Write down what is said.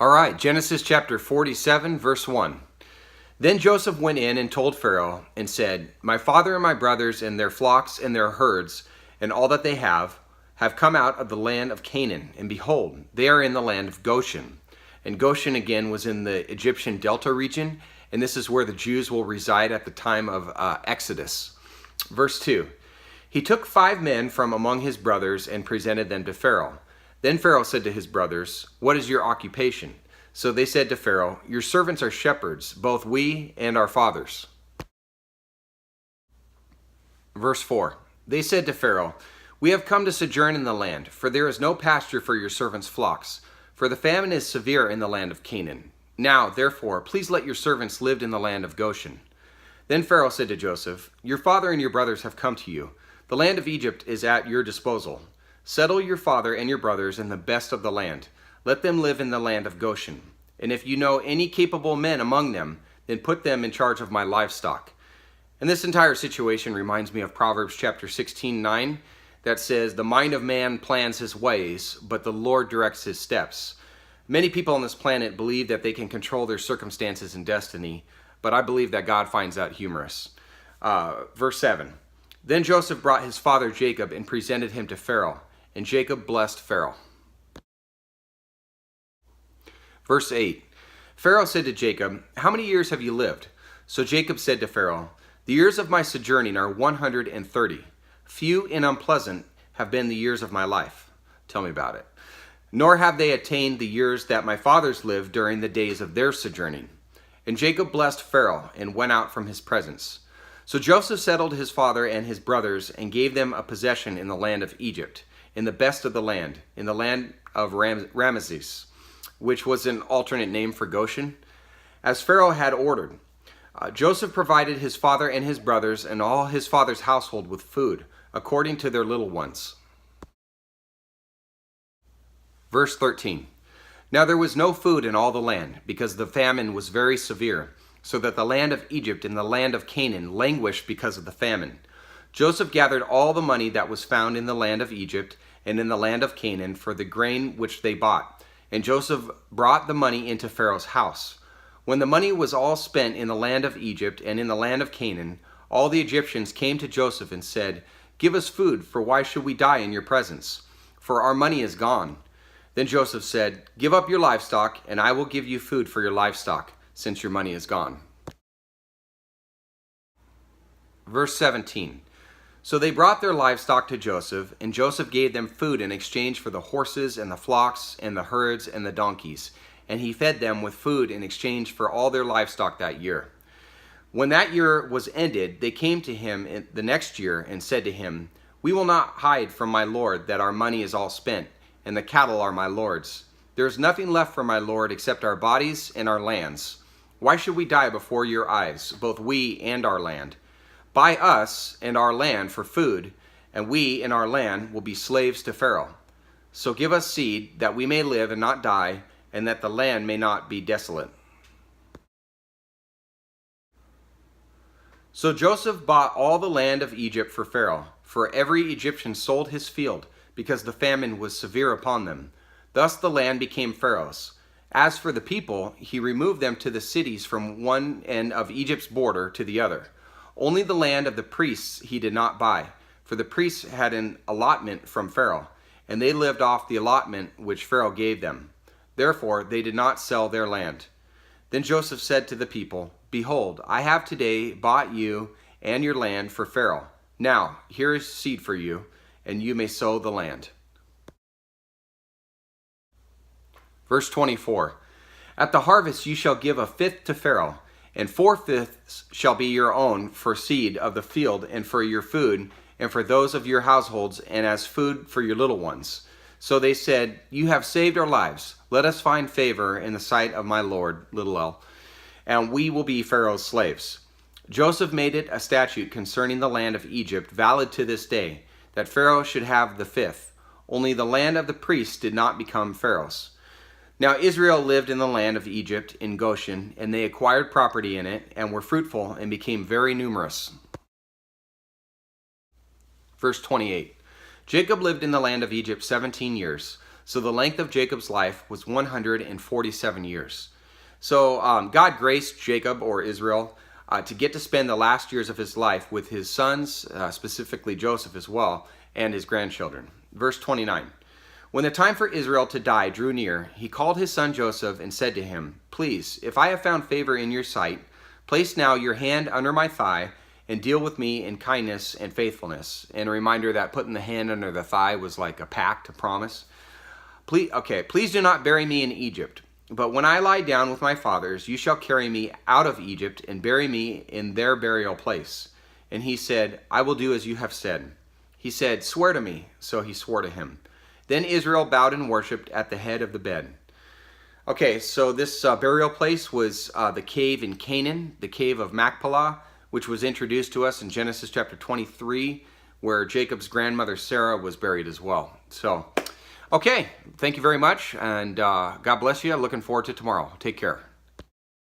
All right, Genesis chapter 47, verse 1. Then Joseph went in and told Pharaoh and said, My father and my brothers and their flocks and their herds and all that they have come out of the land of Canaan, and behold, they are in the land of Goshen. And Goshen again was in the Egyptian Delta region, and this is where the Jews will reside at the time of Exodus. Verse 2. He took 5 men from among his brothers and presented them to Pharaoh. Then Pharaoh said to his brothers, What is your occupation? So they said to Pharaoh, Your servants are shepherds, both we and our fathers. Verse 4. They said to Pharaoh, We have come to sojourn in the land, for there is no pasture for your servants' flocks, for the famine is severe in the land of Canaan. Now, therefore, please let your servants live in the land of Goshen. Then Pharaoh said to Joseph, Your father and your brothers have come to you. The land of Egypt is at your disposal. Settle your father and your brothers in the best of the land. Let them live in the land of Goshen. And if you know any capable men among them, then put them in charge of my livestock. And this entire situation reminds me of Proverbs chapter 16:9, that says, The mind of man plans his ways, but the Lord directs his steps. Many people on this planet believe that they can control their circumstances and destiny, but I believe that God finds that humorous. Verse 7. Then Joseph brought his father Jacob and presented him to Pharaoh, and Jacob blessed Pharaoh. Verse 8. Pharaoh said to Jacob, How many years have you lived? So Jacob said to Pharaoh, The years of my sojourning are 130. Few and unpleasant have been the years of my life. Tell me about it. Nor have they attained the years that my fathers lived during the days of their sojourning. And Jacob blessed Pharaoh and went out from his presence. So Joseph settled his father and his brothers and gave them a possession in the land of Egypt, in the best of the land, in the land of Ramesses, which was an alternate name for Goshen, as Pharaoh had ordered. Joseph provided his father and his brothers and all his father's household with food, according to their little ones. Verse 13. Now there was no food in all the land, because the famine was very severe, so that the land of Egypt and the land of Canaan languished because of the famine. Joseph gathered all the money that was found in the land of Egypt and in the land of Canaan for the grain which they bought, and Joseph brought the money into Pharaoh's house. When the money was all spent in the land of Egypt and in the land of Canaan, all the Egyptians came to Joseph and said, Give us food, for why should we die in your presence? For our money is gone. Then Joseph said, Give up your livestock, and I will give you food for your livestock, since your money is gone. Verse 17. So they brought their livestock to Joseph, and Joseph gave them food in exchange for the horses and the flocks and the herds and the donkeys, and he fed them with food in exchange for all their livestock that year. When that year was ended, they came to him the next year and said to him, We will not hide from my lord that our money is all spent, and the cattle are my lord's. There is nothing left for my lord except our bodies and our lands. Why should we die before your eyes, both we and our land? Buy us and our land for food, and we and our land will be slaves to Pharaoh. So give us seed, that we may live and not die, and that the land may not be desolate. So Joseph bought all the land of Egypt for Pharaoh, for every Egyptian sold his field, because the famine was severe upon them. Thus the land became Pharaoh's. As for the people, he removed them to the cities from one end of Egypt's border to the other. Only the land of the priests he did not buy, for the priests had an allotment from Pharaoh, and they lived off the allotment which Pharaoh gave them. Therefore they did not sell their land. Then Joseph said to the people, Behold, I have today bought you and your land for Pharaoh. Now here is seed for you, and you may sow the land. Verse 24. At the harvest you shall give 1/5 to Pharaoh, and 4/5 shall be your own for seed of the field and for your food and for those of your households and as food for your little ones. So they said, You have saved our lives. Let us find favor in the sight of my lord, little l, and we will be Pharaoh's slaves. Joseph made it a statute concerning the land of Egypt, valid to this day, that Pharaoh should have the 5th. Only the land of the priests did not become Pharaoh's. Now Israel lived in the land of Egypt in Goshen, and they acquired property in it, and were fruitful, and became very numerous. Verse 28. Jacob lived in the land of Egypt 17 years. So the length of Jacob's life was 147 years. So God graced Jacob, or Israel, to get to spend the last years of his life with his sons, specifically Joseph as well, and his grandchildren. Verse 29. When the time for Israel to die drew near, he called his son Joseph and said to him, "Please, if I have found favor in your sight, place now your hand under my thigh and deal with me in kindness and faithfulness." And a reminder that putting the hand under the thigh was like a pact, a promise. Please do not bury me in Egypt. But when I lie down with my fathers, you shall carry me out of Egypt and bury me in their burial place. And he said, "I will do as you have said." He said, "Swear to me." So he swore to him. Then Israel bowed and worshipped at the head of the bed. Okay, so this burial place was the cave in Canaan, the cave of Machpelah, which was introduced to us in Genesis chapter 23, where Jacob's grandmother Sarah was buried as well. So, okay, thank you very much, and God bless you. Looking forward to tomorrow. Take care.